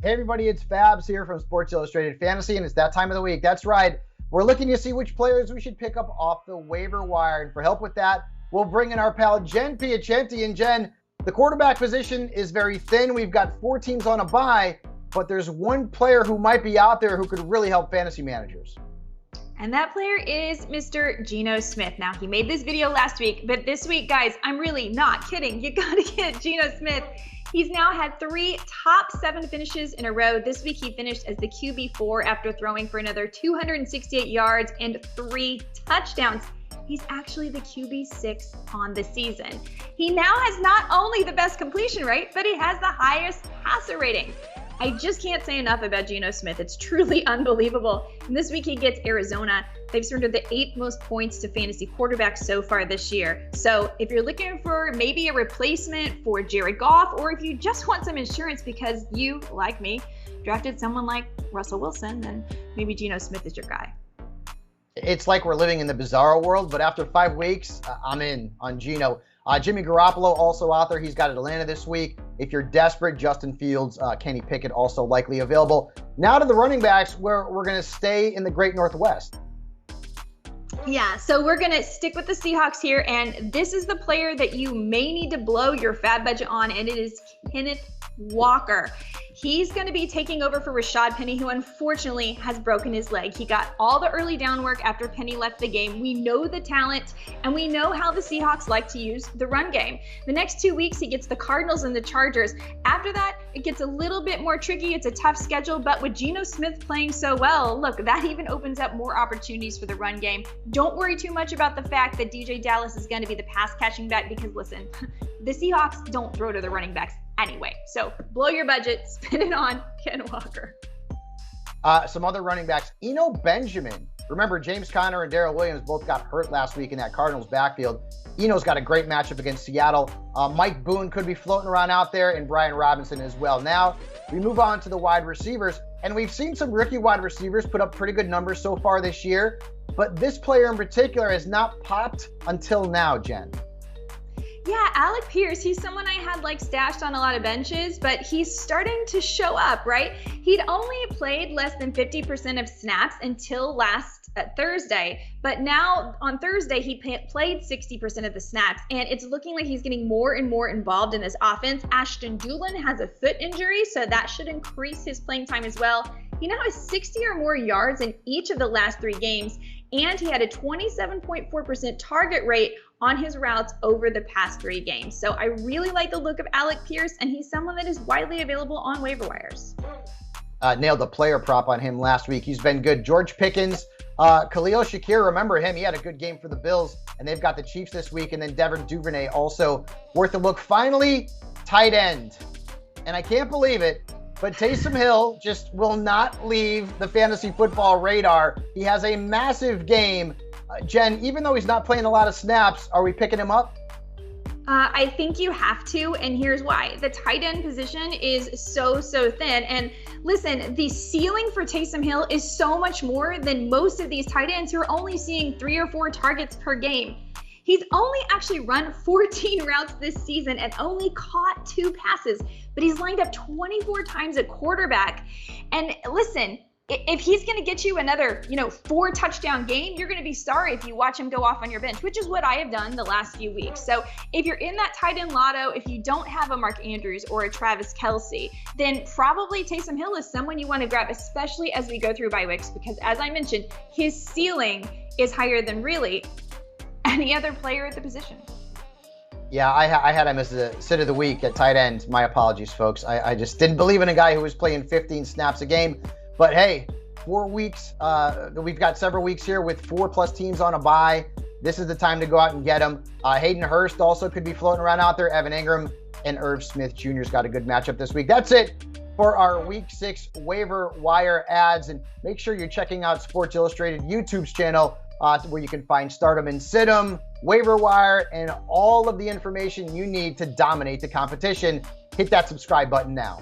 Hey everybody, it's Fabs here from Sports Illustrated Fantasy, and it's that time of the week. That's right. We're looking to see which players we should pick up off the waiver wire. And for help with that, we'll bring in our pal Jen Piacenti. And Jen, the quarterback position is very thin. We've got 4 teams on a bye, but there's one player who might be out there who could really help fantasy managers. And that player is Mr. Geno Smith. Now, he made this video last week, but this week, guys, I'm really not kidding. You gotta get Geno Smith. He's now had 3 top 7 finishes in a row. This week, he finished as the QB4 after throwing for another 268 yards and 3 touchdowns. He's actually the QB6 on the season. He now has not only the best completion rate, but he has the highest passer rating. I just can't say enough about Geno Smith. It's truly unbelievable. And this week he gets Arizona. They've surrendered the 8th most points to fantasy quarterbacks so far this year. So if you're looking for maybe a replacement for Jared Goff, or if you just want some insurance because you, like me, drafted someone like Russell Wilson, then maybe Geno Smith is your guy. It's like we're living in the bizarro world, but after 5 weeks, I'm in on Geno. Jimmy Garoppolo also out there. He's got Atlanta this week. If you're desperate, Justin Fields, Kenny Pickett also likely available. Now to the running backs, where we're going to stay in the Great Northwest. Yeah, so we're going to stick with the Seahawks here, and this is the player that you may need to blow your fab budget on, and it is Kenneth Walker. He's going to be taking over for Rashad Penny, who unfortunately has broken his leg. He got all the early down work after Penny left the game. We know the talent, and we know how the Seahawks like to use the run game. The next 2 weeks, he gets the Cardinals and the Chargers. After that, it gets a little bit more tricky. It's a tough schedule, but with Geno Smith playing so well, look, that even opens up more opportunities for the run game. Don't worry too much about the fact that DJ Dallas is going to be the pass-catching back because, listen, the Seahawks don't throw to the running backs anyway. So blow your budget, spend it on Ken Walker. Some other running backs. Eno Benjamin. Remember, James Conner and Darrell Williams both got hurt last week in that Cardinals backfield. Eno's got a great matchup against Seattle. Mike Boone could be floating around out there, and Brian Robinson as well. Now, we move on to the wide receivers, and we've seen some rookie wide receivers put up pretty good numbers so far this year, but this player in particular has not popped until now, Jen. Yeah, Alec Pierce, he's someone I had stashed on a lot of benches, but he's starting to show up, right? He'd only played less than 50% of snaps until last Thursday, but now on Thursday, he played 60% of the snaps, and it's looking like he's getting more and more involved in this offense. Ashton Dulin has a foot injury, so that should increase his playing time as well. He now has 60 or more yards in each of the last 3 games, and he had a 27.4% target rate on his routes over the past 3 games. So I really like the look of Alec Pierce, and he's someone that is widely available on waiver wires. Nailed the player prop on him last week. He's been good. George Pickens, Khalil Shakir, remember him. He had a good game for the Bills, and they've got the Chiefs this week. And then Devin Duvernay also worth a look. Finally, tight end. And I can't believe it, but Taysom Hill just will not leave the fantasy football radar. He has a massive game. Jen, even though he's not playing a lot of snaps, are we picking him up? I think you have to, and here's why. The tight end position is so thin. And listen, the ceiling for Taysom Hill is so much more than most of these tight ends who are only seeing 3 or 4 targets per game. He's only actually run 14 routes this season and only caught 2 passes, but he's lined up 24 times at quarterback. And listen, if he's going to get you another, 4 touchdown game, you're going to be sorry if you watch him go off on your bench, which is what I have done the last few weeks. So if you're in that tight end lotto, if you don't have a Mark Andrews or a Travis Kelce, then probably Taysom Hill is someone you want to grab, especially as we go through bye weeks, because as I mentioned, his ceiling is higher than really any other player at the position. Yeah, I had him as the sit of the week at tight end. My apologies, folks. I just didn't believe in a guy who was playing 15 snaps a game. But hey, 4 weeks, we've got several weeks here with 4+ teams on a bye. This is the time to go out and get them. Hayden Hurst also could be floating around out there. Evan Ingram and Irv Smith Jr.'s got a good matchup this week. That's it for our Week 6 waiver wire ads. And make sure you're checking out Sports Illustrated YouTube's channel where you can find Stardom and Sid'em, waiver wire, and all of the information you need to dominate the competition. Hit that subscribe button now.